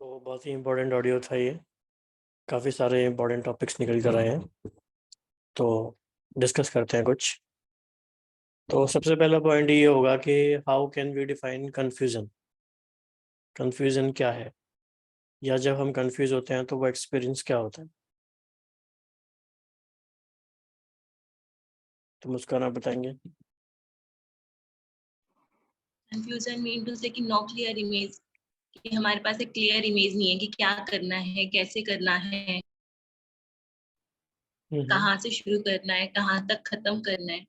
तो बहुत ही important audio था ये। काफ़ी सारे इम्पोर्टेंट टॉपिक्स निकल कर आए हैं, तो डिस्कस करते हैं कुछ। तो सबसे पहला पॉइंट ये होगा कि how can we define confusion. Confusion क्या है, या जब हम कंफ्यूज होते हैं तो वो एक्सपीरियंस क्या होता है। तो मुस्कान आप बताएंगे। कंफ्यूजन मीन टू से कि नो क्लियर इमेज, कि हमारे पास एक क्लियर इमेज नहीं है कि क्या करना है, कैसे करना है, कहाँ से शुरू करना है, कहाँ तक खत्म करना है।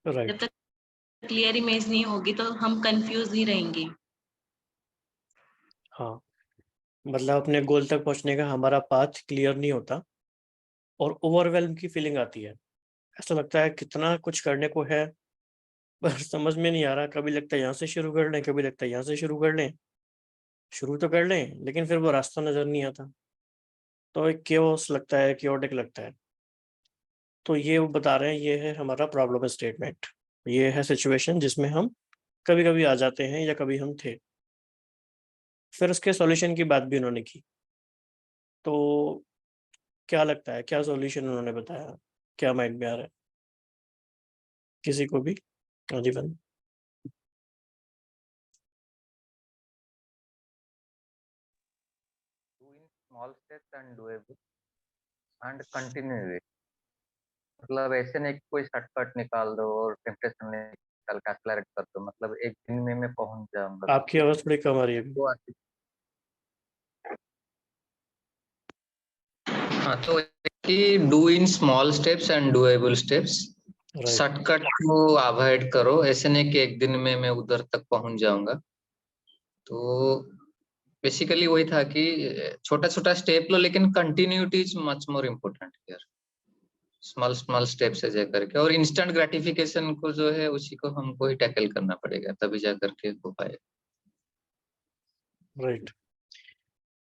जब राइट। तक क्लियर इमेज नहीं होगी तो हम कंफ्यूज ही रहेंगे। हाँ, मतलब अपने गोल तक पहुंचने का हमारा पाथ क्लियर नहीं होता और ओवरवेल्म की फीलिंग आती है। ऐसा लगता है कितना कुछ करने को है, पर समझ में नहीं आ रहा। कभी लगता है यहाँ से शुरू कर लें, कभी लगता है यहाँ से शुरू कर लें। शुरू तो कर लें लेकिन फिर वो रास्ता नज़र नहीं आता, तो एक केओस लगता है, क्योटिक लगता है। तो ये वो बता रहे हैं, ये है हमारा प्रॉब्लम स्टेटमेंट। ये है सिचुएशन जिसमें हम कभी कभी आ जाते हैं या कभी हम थे। फिर उसके सॉल्यूशन की बात भी उन्होंने की। तो क्या लगता है, क्या सॉल्यूशन उन्होंने बताया, क्या माइंड में आ रहा है किसी को भी? जीवन। Doing small steps and doable and continue it। मतलब ऐसे नहीं कि कोई शॉर्टकट निकाल दो और टेम्पटेशन निकाल के एक्सलरेट कर दो, मतलब एक दिन में मैं पहुंच जाऊंगा। आपकी आवाज़ थोड़ी कम आ रही है अभी। हाँ, तो कि do in small steps and doable steps. Right. Shortcut को अवॉइड करो, ऐसे नहीं कि एक दिन में मैं उधर तक पहुंच जाऊंगा। तो बेसिकली वही था कि छोटा छोटा स्टेप लो, लेकिन continuity is much more important here. Small small steps है जा करके, और इंस्टेंट ग्रेटिफिकेशन को जो है उसी को हमको ही टैकल करना पड़ेगा, तभी जा करके हो पाए। राइट।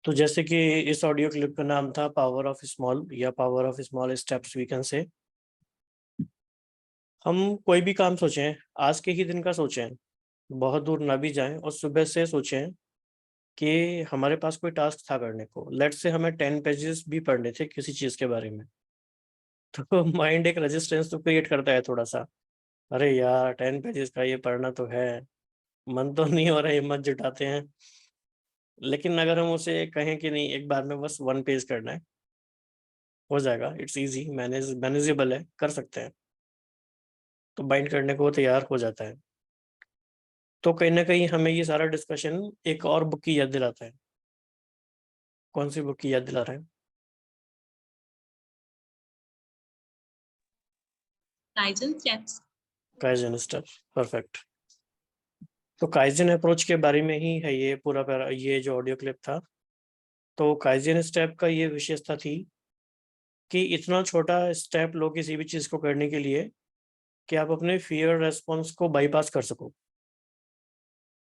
तो जैसे कि इस ऑडियो क्लिप का नाम था पावर ऑफ स्मॉल, या power of small steps we can say. हम कोई भी काम सोचें, आज के ही दिन का सोचें, बहुत दूर ना भी जाएं, और सुबह से सोचें कि हमारे पास कोई टास्क था करने को। लेट से हमें 10 पेजेस भी पढ़ने थे किसी चीज़ के बारे में, तो माइंड एक रेजिस्टेंस तो क्रिएट करता है थोड़ा सा। अरे यार, 10 पेजेस का ये पढ़ना तो है, मन तो नहीं हो रहा, हिम्मत जुटाते हैं। लेकिन अगर हम उसे कहें कि नहीं, एक बार में बस 1 पेज करना है, हो जाएगा, इट्स इजी, मैनेजेबल है, कर सकते हैं, तो बाइंड करने को वो तैयार हो जाता है। तो कहीं ना कहीं हमें ये सारा डिस्कशन एक और बुक की याद दिलाता है। कौन सी बुक की याद दिला रहा है? Kaizen steps. Kaizen steps, perfect. तो काइजन अप्रोच के बारे में ही है ये पूरा ये जो ऑडियो क्लिप था। तो काइजन स्टेप का ये विशेषता थी कि इतना छोटा स्टेप लो किसी भी चीज़ को करने के लिए कि आप अपने फियर रेस्पॉन्स को बाईपास कर सको,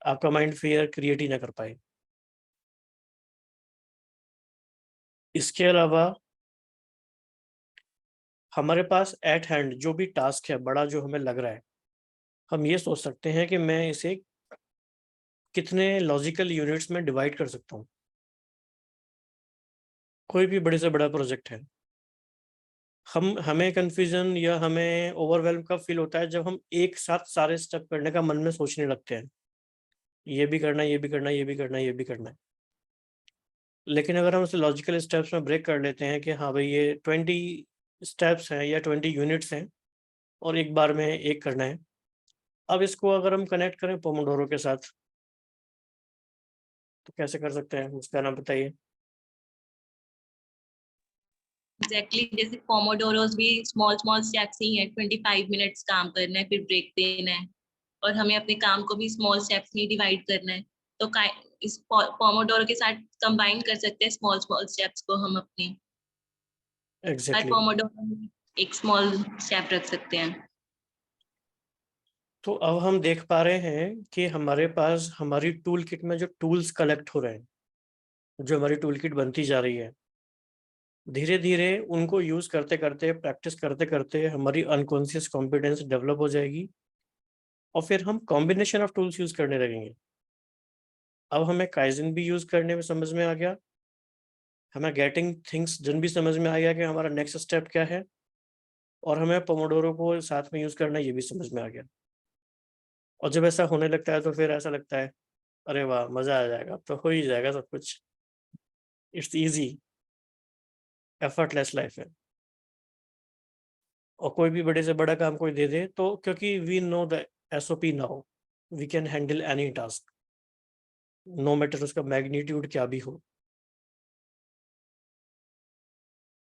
आपका माइंड फियर क्रिएट ही ना कर पाए। इसके अलावा हमारे पास एट हैंड जो भी टास्क है बड़ा, जो हमें लग रहा है, हम ये सोच सकते हैं कि मैं इसे कितने लॉजिकल यूनिट्स में डिवाइड कर सकता हूँ। कोई भी बड़े से बड़ा प्रोजेक्ट है, हमें कन्फ्यूजन या हमें ओवरवेल्म कब फील होता है, जब हम एक साथ सारे स्टेप करने का मन में सोचने लगते हैं, ये भी करना है, ये भी करना है, ये भी करना है, ये भी करना है। लेकिन अगर हम उसे लॉजिकल स्टेप्स में ब्रेक कर लेते हैं कि हाँ भाई, ये 20 स्टेप्स हैं या 20 यूनिट्स हैं, और एक बार में एक करना है। अब इसको अगर हम कनेक्ट करें पोमोडोरो के साथ, तो कैसे कर सकते हैं, उसका नाम बताइए। एग्जैक्टली, जैसे पोमोडोरोस भी स्मॉल स्मॉल स्टेप्स ही है। 25 मिनट्स काम करना है, फिर ब्रेक देना है, और हमें अपने काम को भी स्मॉल स्टेप्स में डिवाइड करना है। तो इस पोमोडोरो के साथ कंबाइन कर सकते हैं स्मॉल स्मॉल स्टेप्स को हम अपने। हर एग्जैक्टली। पोमोडोरो में एक स्मॉल स्टेप रख सकते हैं। तो अब हम देख पा रहे हैं कि हमारे पास हमारी टूल किट में जो टूल्स कलेक्ट हो रहे हैं, जो हमारी टूल किट बनती जा रही है, धीरे धीरे उनको यूज करते करते, प्रैक्टिस करते करते हमारी अनकॉन्शियस कॉम्पिटेंस डेवलप हो जाएगी, और फिर हम कॉम्बिनेशन ऑफ टूल्स यूज करने लगेंगे। अब हमें काइजन भी यूज करने में समझ में आ गया, हमें गेटिंग थिंग्स डन भी समझ में आ गया कि हमारा नेक्स्ट स्टेप क्या है, और हमें पोमोडोरो को साथ में यूज करना ये भी समझ में आ गया। और जब ऐसा होने लगता है तो फिर ऐसा लगता है अरे वाह मजा आ जाएगा, अब तो हो ही जाएगा सब कुछ, इट्स इजी, एफर्टलेस लाइफ है। और कोई भी बड़े से बड़ा काम कोई दे दे तो क्योंकि we know the SOP now, we can handle any task, no matter उसका मैग्नीट्यूड क्या भी हो।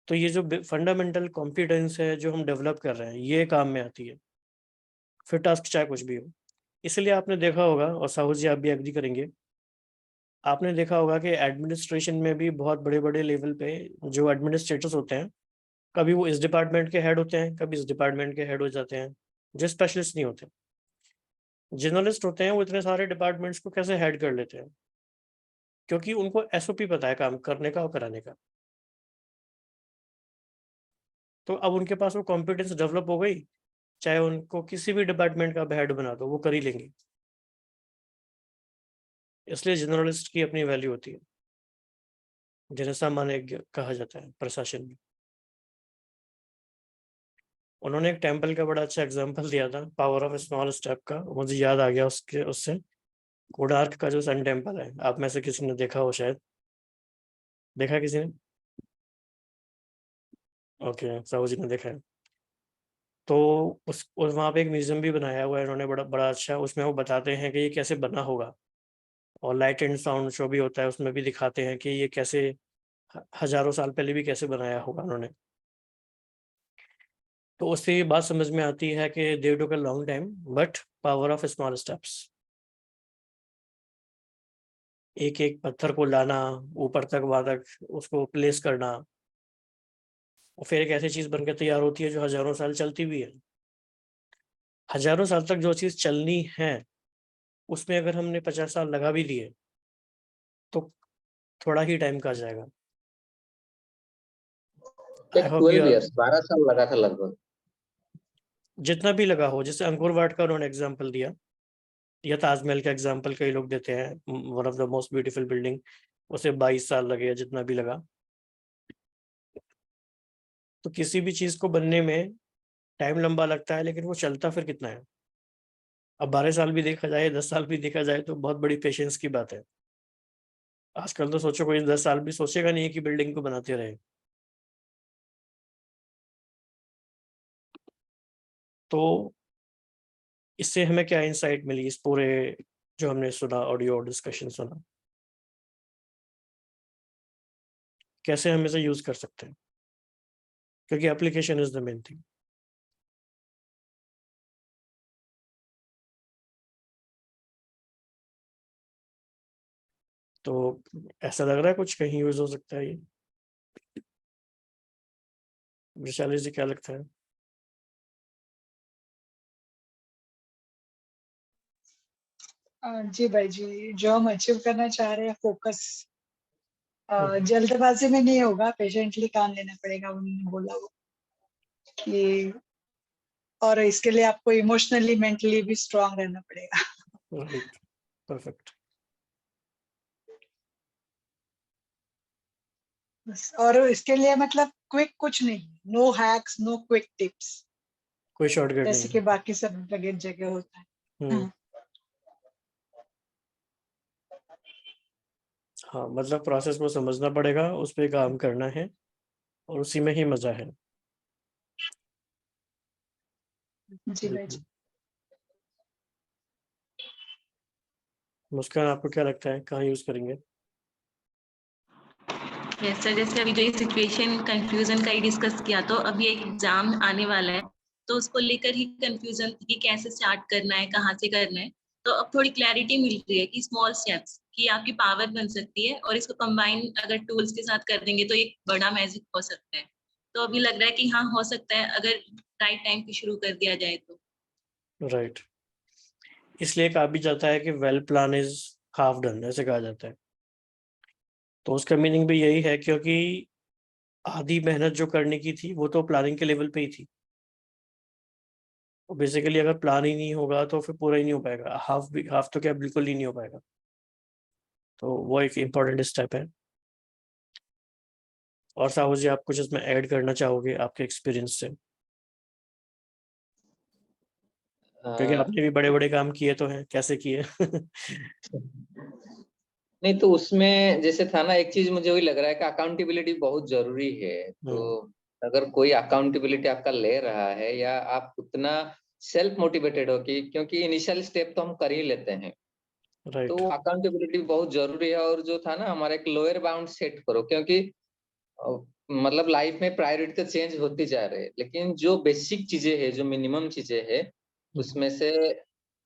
तो ये जो फंडामेंटल कॉम्पिटेंस है जो हम डेवलप कर रहे हैं ये काम में आती है, फिर टास्क चाहे कुछ भी हो। इसलिए आपने देखा होगा, और साहू जी आप भी एग्री करेंगे, आपने देखा होगा कि एडमिनिस्ट्रेशन में भी बहुत बड़े बड़े लेवल पे जो एडमिनिस्ट्रेटर्स होते हैं, कभी वो इस डिपार्टमेंट के हेड होते हैं, कभी इस डिपार्टमेंट के हेड हो जाते हैं, जो स्पेशलिस्ट नहीं होते। जर्नलिस्ट होते हैं वो इतने सारे डिपार्टमेंट्स को कैसे हेड कर लेते हैं, क्योंकि उनको SOP पता है काम करने का और कराने का। तो अब उनके पास वो कॉम्पिटेंस डेवलप हो गई, चाहे उनको किसी भी डिपार्टमेंट का हेड बना दो वो कर ही लेंगे। इसलिए जर्नलिस्ट की अपनी वैल्यू होती है, जिन्हें सामान्य कहा जाता है प्रशासन में। उन्होंने एक टेम्पल का बड़ा अच्छा एग्जाम्पल दिया था, पावर ऑफ स्मॉल स्टेप का, मुझे याद आ गया उसके उससे। कोणार्क का जो सन टेम्पल है, आप में से किसी ने देखा हो शायद, देखा किसी ने? ओके, साहू जी ने देखा है। तो उस वहाँ पे एक म्यूजियम भी बनाया हुआ है इन्होंने, बड़ा बड़ा अच्छा। उसमें वो बताते हैं कि ये कैसे बना होगा, और लाइट एंड साउंड शो भी होता है, उसमें भी दिखाते हैं कि ये कैसे हजारों साल पहले भी कैसे बनाया होगा उन्होंने। तो उससे ये बात समझ में आती है कि they took a long time but power of small steps. एक एक पत्थर को लाना, ऊपर तक वहां तक उसको प्लेस करना, और फिर एक ऐसी चीज बनकर तैयार होती है जो हजारों साल चलती भी है। हजारों साल तक जो चीज चलनी है उसमें अगर हमने 50 साल लगा भी दिए तो थोड़ा ही टाइम का जाएगा। आई होप 12 इयर्स 12 साल लगा था लगभग। जितना भी लगा हो, जैसे अंकुर वाट का उन्होंने एग्जाम्पल दिया, या ताजमहल का एग्जाम्पल कई लोग देते हैं, one of the most beautiful building, उसे 22 साल लगे या जितना भी लगा। तो किसी भी चीज को बनने में टाइम लंबा लगता है, लेकिन वो चलता फिर कितना है। अब 12 साल भी देखा जाए, 10 साल भी देखा जाए तो बहुत बड़ी पेशेंस की बात है। आजकल तो सोचो कोई 10 साल भी सोचेगा नहीं है कि बिल्डिंग को बनाते रहे। तो इससे हमें क्या इंसाइट मिली इस पूरे जो हमने सुना, ऑडियो डिस्कशन सुना, कैसे हम इसे यूज कर सकते हैं, क्योंकि application is the main thing. तो ऐसा लग रहा है कुछ कहीं यूज हो सकता है ये, वैशाली जी क्या लगता है? जी भाई जी, जो हम अचीव करना चाह रहे हैं फोकस हम्म, जल्दबाजी में नहीं होगा, पेशेंटली काम लेना पड़ेगा, उन्होंने बोला वो कि। और इसके लिए आपको इमोशनली मेंटली भी स्ट्रांग रहना पड़ेगा। Right, perfect. बस, और इसके लिए मतलब क्विक कुछ नहीं, no hacks no quick tips, कोई शॉर्टकट जैसे नहीं कि है। बाकी सब जगह जगह होता है। हम्म, हाँ, हाँ, मतलब प्रोसेस को समझना पड़ेगा, उस पर काम करना है, और उसी में ही मजा है। जी भाई जी। बिल्कुल। मुस्कान, आपको क्या लगता है कहाँ यूज करेंगे? यस सर, जैसे अभी जो ये सिचुएशन कंफ्यूजन का ही डिस्कस किया, तो अभी एक एग्जाम आने वाला है, तो उसको लेकर ही कंफ्यूजन थी कि कैसे स्टार्ट करना है, कहाँ से करना है। तो अब थोड़ी क्लैरिटी मिल रही है कि स्मॉल स्टेप्स की आपकी पावर बन सकती है, और इसको कंबाइन अगर टूल्स के साथ कर देंगे तो एक बड़ा मैजिक हो सकता है। तो अभी लग रहा है कि हाँ हो सकता है, अगर राइट टाइम पे शुरू कर दिया जाए तो। राइट, इसलिए कहा भी जाता है कि well plan is half done, ऐसे कहा जाता है। तो उसका मीनिंग भी यही है, क्योंकि आधी मेहनत जो करने की थी वो तो प्लानिंग के लेवल पे ही थी। तो बेसिकली अगर प्लान ही नहीं होगा तो फिर पूरा ही नहीं हो पाएगा, हाफ भी, हाफ तो क्या बिल्कुल ही नहीं हो पाएगा। तो वो एक इम्पोर्टेंट स्टेप है। और साहू जी, आप कुछ इसमें ऐड करना चाहोगे आपके एक्सपीरियंस से, क्योंकि आपने भी बड़े बड़े काम किए तो हैं, कैसे किए? नहीं तो उसमें जैसे था ना, एक चीज मुझे वही लग रहा है कि अकाउंटेबिलिटी बहुत जरूरी है। तो अगर कोई अकाउंटेबिलिटी आपका ले रहा है या आप उतना सेल्फ मोटिवेटेड हो कि, क्योंकि इनिशियल स्टेप तो हम कर ही लेते हैं, राइट। तो अकाउंटेबिलिटी बहुत जरूरी है। और जो था ना, हमारा एक लोअर बाउंड सेट करो, क्योंकि मतलब लाइफ में प्रायोरिटी तो चेंज होती जा रही है, लेकिन जो बेसिक चीजें है, जो मिनिमम चीजें है, उसमें से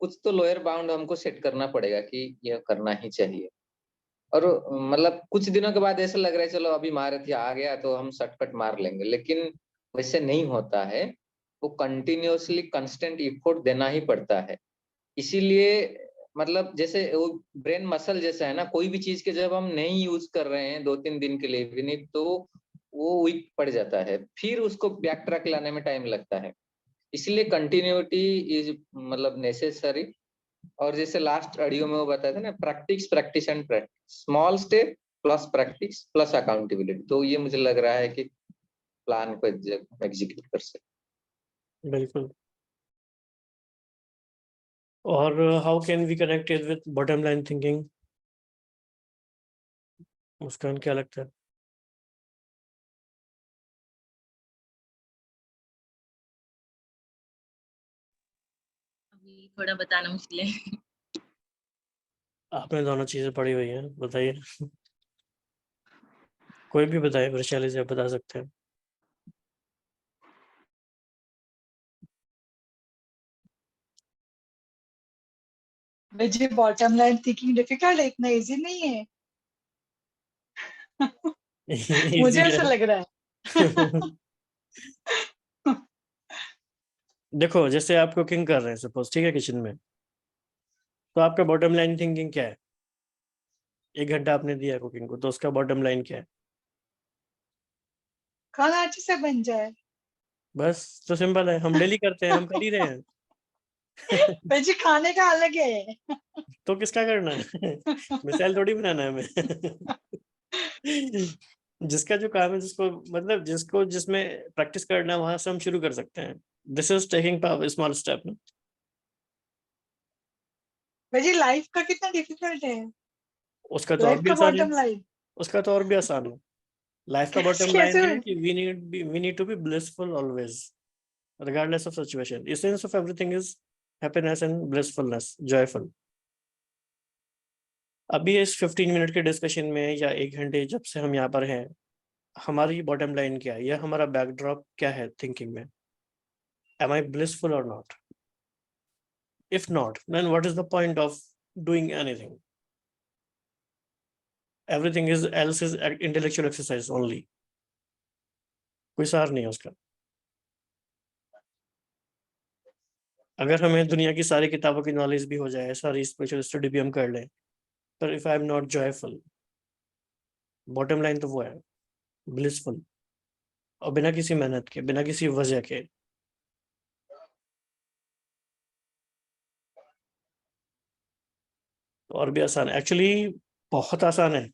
कुछ तो लोअर बाउंड हमको सेट करना पड़ेगा कि यह करना ही चाहिए। और मतलब कुछ दिनों के बाद ऐसा लग रहा है चलो अभी महारथी आ गया तो हम शॉर्टकट मार लेंगे, लेकिन वैसे नहीं होता है। वो कंटिन्यूअसली कंस्टेंट एफर्ट देना ही पड़ता है। इसीलिए मतलब जैसे वो ब्रेन मसल जैसा है ना, कोई भी चीज के जब हम नहीं यूज कर रहे हैं 2-3 दिन के लिए भी नहीं, तो वो वीक पड़ जाता है, फिर उसको बैक ट्रैक लाने में टाइम लगता है। इसलिए कंटिन्यूटी इज मतलब नेसेसरी। और जैसे लास्ट ऑडियो में वो बताया था ना, practice practice and practice, small step plus practice plus accountability, तो ये मुझे लग रहा है कि प्लान को एग्जीक्यूट कर सकते। बिल्कुल। और how can we connect it with bottom line thinking? Muskaan, क्या लगता है? अभी थोड़ा बताना मुश्किल है। आपने दोनों चीजें पढ़ी हुई हैं, बताइए। कोई भी बताए, वैशाली से आप बता सकते हैं। मुझे बॉटम लाइन थिंकिंग डिफिकल्ट है, इतना इजी नहीं है। मुझे इजी ऐसा है। लग रहा है। देखो, जैसे आप कुकिंग कर रहे हैं सपोज, ठीक है, किचन में, तो आपका बॉटम लाइन थिंकिंग क्या है? 1 घंटा आपने दिया कुकिंग को, तो उसका बॉटम लाइन क्या है? खाना अच्छे से बन जाए। बस, तो सिंपल है, हम डेली करते हैं, हम कर ही रहे हैं। मुझे खाने का अलग है। तो किसका करना है? मिसाइल थोड़ी बनाना है हमें। जिसका जो काम है, जिसको मतलब जिसको जिसमें प्रैक्टिस करना है, वहां से हम शुरू कर सकते हैं। This is taking power small step ना। मुझे लाइफ का कितना डिफिकल्ट है, उसका तो और लाइफ भी का आसान है। Bottom line. उसका तो और भी आसान है। लाइफ का बॉटम कैसे? लाइन है कि we need to be blissful always, regardless of situation. Essence of everything is happiness and blissfulness, joyful. अभी इस 15 मिनट के डिस्कशन में या 1 घंटे जब से हम यहाँ पर हैं, हमारी बॉटम लाइन क्या है या हमारा बैकड्रॉप क्या है थिंकिंग में? Am I blissful or not? If not, then what is the point of doing anything? Everything is else is intellectual exercise only. कोई सार नहीं है उसका। अगर हमें दुनिया की सारी किताबों की नॉलेज भी हो जाए, सारी स्पिरिचुअल स्टडी भी हम कर लें, पर if I am not joyful, bottom line तो वो है ब्लिसफुल, और बिना किसी मेहनत के, बिना किसी वजह के। और भी आसान है एक्चुअली, बहुत आसान है।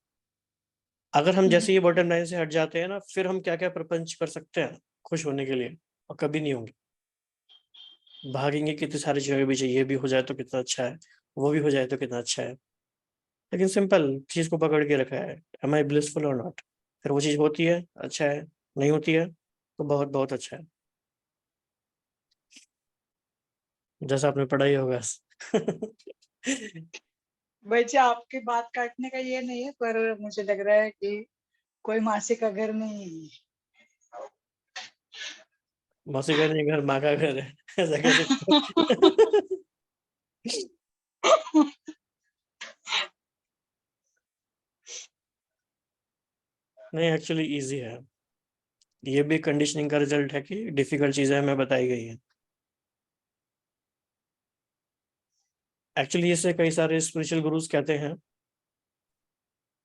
अगर हम जैसे ये बॉटम लाइन से हट जाते हैं ना, फिर हम क्या क्या प्रपंच कर सकते हैं खुश होने के लिए, और कभी नहीं होंगे। भागेंगे कितनी सारी चीजों के पीछे, ये भी हो जाए तो कितना अच्छा है, वो भी हो जाए तो कितना अच्छा है, लेकिन सिंपल चीज को पकड़ के रखा है, एम आई ब्लिसफुल और नॉट। फिर वो चीज होती है, अच्छा है, नहीं होती है तो बहुत बहुत अच्छा है, जैसा आपने पढ़ा ही होगा। वैसे आपकी बात काटने का ये नहीं है, पर मुझे लग रहा है कि कोई मासी का घर नहीं है। मौसी का नहीं घर, माँ का घर है, ऐसा कह सकते हो। नहीं, एक्चुअली इजी है। ये भी कंडीशनिंग का रिजल्ट है कि डिफिकल्ट चीजें हमें बताई गई हैं। एक्चुअली इसे कई सारे स्पिरिचुअल गुरुज कहते हैं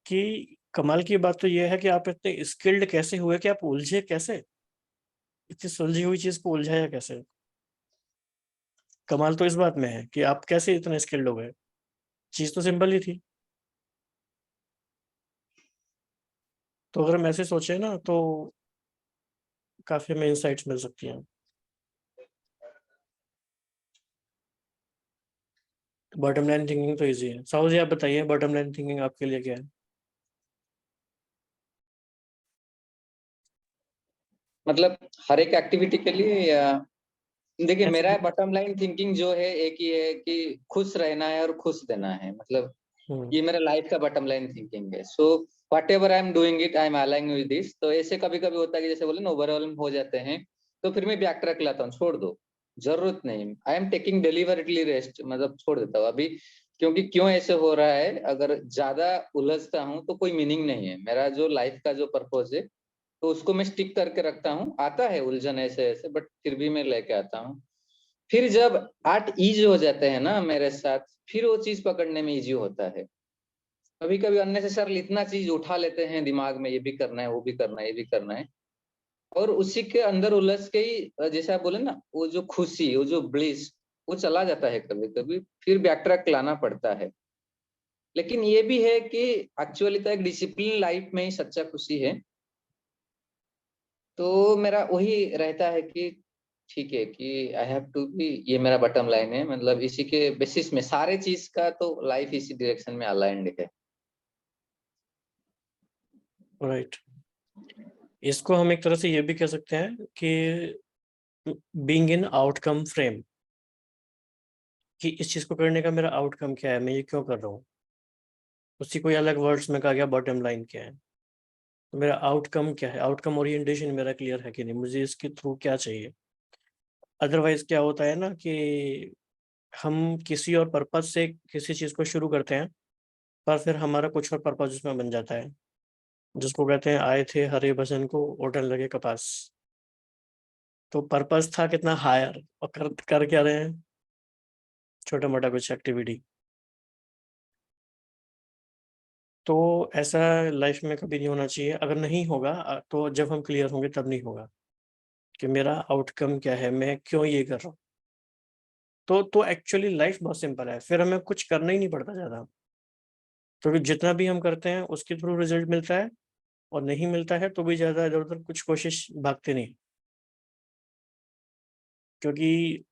कि कमाल की बात तो यह है कि आप इतने स्किल्ड कैसे हुए कि आप उलझे कैसे, इतनी सुलझी हुई चीज को उलझाया कैसे। कमाल तो इस बात में है कि आप कैसे इतने स्किल्ड हो गए, चीज तो सिंपल ही थी। तो अगर हम ऐसे सोचें ना तो काफी हमें इंसाइट्स मिल सकती हैं। बॉटम लाइन थिंकिंग तो इजी है। साहू जी आप बताइए, बॉटम लाइन थिंकिंग आपके लिए क्या है? मतलब हर एक एक्टिविटी के लिए, या देखिए ऐसे मेरा बॉटम लाइन थिंकिंग जो है एक ही है कि खुश रहना है और खुश देना है। मतलब ये मेरा लाइफ का बॉटम लाइन थिंकिंग है। So whatever I am doing it, I am aligning with this. तो ऐसे कभी कभी होता है कि जैसे बोले ना ओवरऑल हो जाते हैं, तो फिर मैं बैक ट्रैक लाता हूँ, छोड़ दो, जरूरत नहीं, आई एम टेकिंग डिलीवरेटली रेस्ट, मतलब छोड़ देता हूँ अभी। क्योंकि क्यों ऐसे हो रहा है, अगर ज्यादा उलझता हूँ तो कोई मीनिंग नहीं है। मेरा जो लाइफ का जो पर्पज है तो उसको मैं स्टिक करके रखता हूँ। आता है उलझन ऐसे ऐसे, बट फिर भी मैं लेके आता हूँ। फिर जब आर्ट ईज हो जाते हैं ना मेरे साथ, फिर वो चीज पकड़ने में इजी होता है। कभी कभी अननेसेसरली इतना चीज उठा लेते हैं दिमाग में, ये भी करना है, वो भी करना है, ये भी करना है, और उसी के अंदर उलझ के ही जैसे आप बोले ना, वो जो खुशी, वो जो ब्लिस, वो चला जाता है कभी कभी, फिर बैक ट्रैक लाना पड़ता है। लेकिन ये भी है कि एक्चुअली तो एक डिसिप्लिन लाइफ में ही सच्चा खुशी है। तो मेरा वही रहता है कि ठीक है कि आई हैव टू बी, ये मेरा बॉटम लाइन है। मतलब इसी के बेसिस में सारे चीज का तो लाइफ इसी डायरेक्शन में अलाइंड है। राइट। इसको हम एक तरह से ये भी कह सकते हैं कि बीइंग इन आउटकम फ्रेम, कि इस चीज को करने का मेरा आउटकम क्या है, मैं ये क्यों कर रहा हूँ। उसी कोई अलग वर्ड्स में कहा गया बॉटम लाइन क्या है, तो मेरा आउटकम क्या है, आउटकम ओरिएंटेशन मेरा क्लियर है कि नहीं, मुझे इसके थ्रू क्या चाहिए। अदरवाइज क्या होता है ना कि हम किसी और पर्पज से किसी चीज को शुरू करते हैं, पर फिर हमारा कुछ और पर्पज उसमें बन जाता है, जिसको कहते हैं आए थे हरे भजन को ओटन लगे कपास। तो पर्पस था कितना हायर, और कर क्या रहे हैं, छोटा मोटा कुछ एक्टिविटी। तो ऐसा लाइफ में कभी नहीं होना चाहिए। अगर नहीं होगा तो जब हम क्लियर होंगे तब नहीं होगा कि मेरा आउटकम क्या है, मैं क्यों ये कर रहा हूँ। तो एक्चुअली लाइफ बहुत सिंपल है, फिर हमें कुछ करना ही नहीं पड़ता ज़्यादा, क्योंकि जितना भी हम करते हैं उसके थ्रू रिजल्ट मिलता है, और नहीं मिलता है तो भी ज़्यादा इधर उधर कुछ कोशिश भागते नहीं, क्योंकि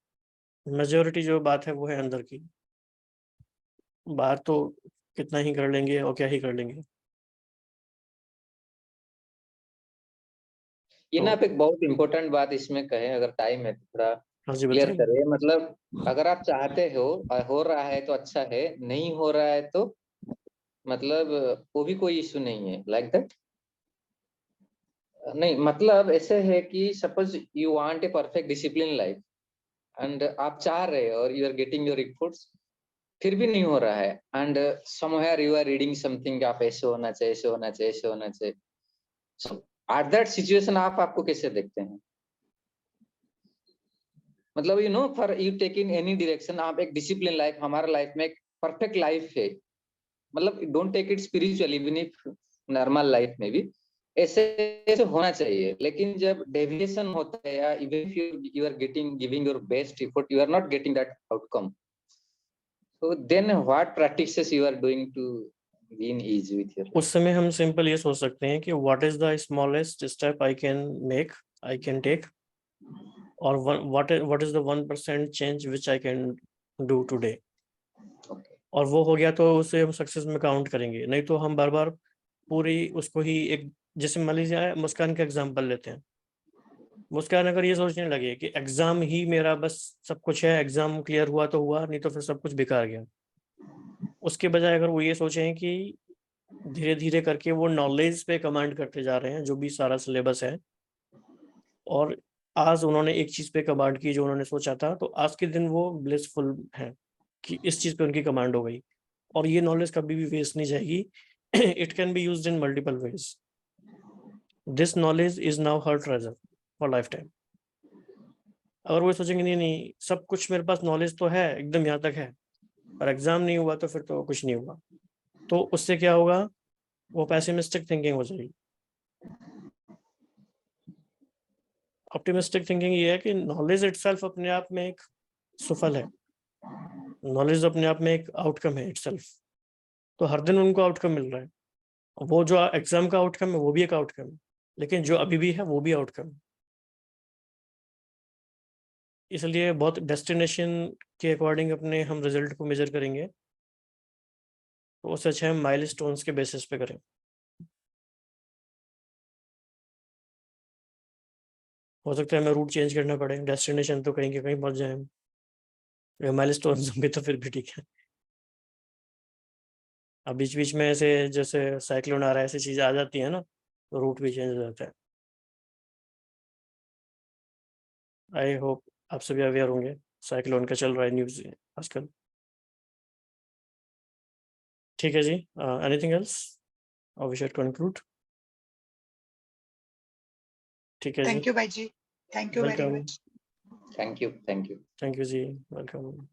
मेजोरिटी जो बात है वो है अंदर की। बाहर तो कितना ही कर लेंगे और क्या ही कर लेंगे। ये तो ना आप एक बहुत इंपॉर्टेंट बात इसमें कहे, अगर टाइम है तो थोड़ा हाँ जी क्लियर बताइए। करें। मतलब अगर आप चाहते हो और हो रहा है तो अच्छा है, नहीं हो रहा है तो मतलब वो भी कोई इशू नहीं है, लाइक दैट। नहीं मतलब ऐसे है कि suppose you want a perfect discipline life, and आप चाह रहे हो और you are getting your reports, फिर भी नहीं हो रहा है, and somewhere you are reading something, आप ऐसे होना चाहिए, ऐसे होना चाहिए, ऐसे होना चाहिए। सो एट दैट सिचुएशन आप आपको कैसे देखते हैं? मतलब you know, for you take in any direction, आप एक डिसिप्लिन लाइफ, हमारा लाइफ में एक परफेक्ट लाइफ है। मतलब don't take it spiritually, even if normal life में भी ऐसे ऐसे होना चाहिए। लेकिन जब डेविएशन होता है, या even if you are getting giving your best effort, you are not getting that outcome, so then what practices you are doing to be in ease with your life? उस समय हम सिंपल ये सोच सकते हैं कि what is the smallest step I can take, और what is the 1% change which I can do today. Okay. और वो हो गया तो उसे हम सक्सेस में काउंट करेंगे, नहीं तो हम बार बार पूरी उसको ही एक, जैसे मान लीजिए मुस्कान का एग्जाम्पल लेते हैं। मुस्कान अगर ये सोचने लगे कि एग्जाम ही मेरा बस सब कुछ है, एग्जाम क्लियर हुआ तो हुआ, नहीं तो फिर सब कुछ बेकार गया, उसके बजाय अगर वो ये सोचें कि धीरे धीरे करके वो नॉलेज पे कमांड करते जा रहे हैं जो भी सारा सिलेबस है, और आज उन्होंने एक चीज पे कमांड की जो उन्होंने सोचा था, तो आज के दिन वो ब्लिसफुल है कि इस चीज पे उनकी कमांड हो गई, और ये नॉलेज कभी भी वेस्ट नहीं जाएगी। It can be used in multiple ways. This knowledge is now her treasure for life time. अगर वो सोचेंगे नहीं नहीं सब कुछ मेरे पास नॉलेज तो है एकदम यहाँ तक है, पर एग्जाम नहीं हुआ तो फिर तो कुछ नहीं हुआ, तो उससे क्या होगा, वो पैसिमिस्टिक थिंकिंग हो जाएगी। ऑप्टिमिस्टिक थिंकिंग ये है कि नॉलेज इटसेल्फ अपने आप में एक सफल है, नॉलेज अपने आप में एक आउटकम है इटसेल्फ, तो हर दिन उनको आउटकम मिल रहा है। वो जो एग्जाम का आउटकम है वो भी एक आउटकम है, लेकिन जो अभी भी है वो भी आउटकम है। इसलिए बहुत डेस्टिनेशन के अकॉर्डिंग अपने हम रिजल्ट को मेजर करेंगे, तो उससे अच्छा हम माइलस्टोन्स के बेसिस पे करें। हो सकता है हमें रूट चेंज करना पड़े, डेस्टिनेशन तो कहीं के कहीं पहुंच जाए हम, अगर माइलस्टोन्स होंगे तो फिर भी ठीक है। अब बीच बीच में ऐसे जैसे साइक्लोन आ रहा है ऐसी चीज़ आ जाती है ना, तो रूट भी चेंज हो जाता है। आई होप आप सभी अवेयर होंगे, साइक्लोन का चल रहा है न्यूज़ आजकल। ठीक है जी, एनीथिंग एल्स और वी शुड कंक्लूड? ठीक है जी, थैंक यू भाई ji, thank you very welcome. Much. Thank you, thank you. Thank you ji, welcome.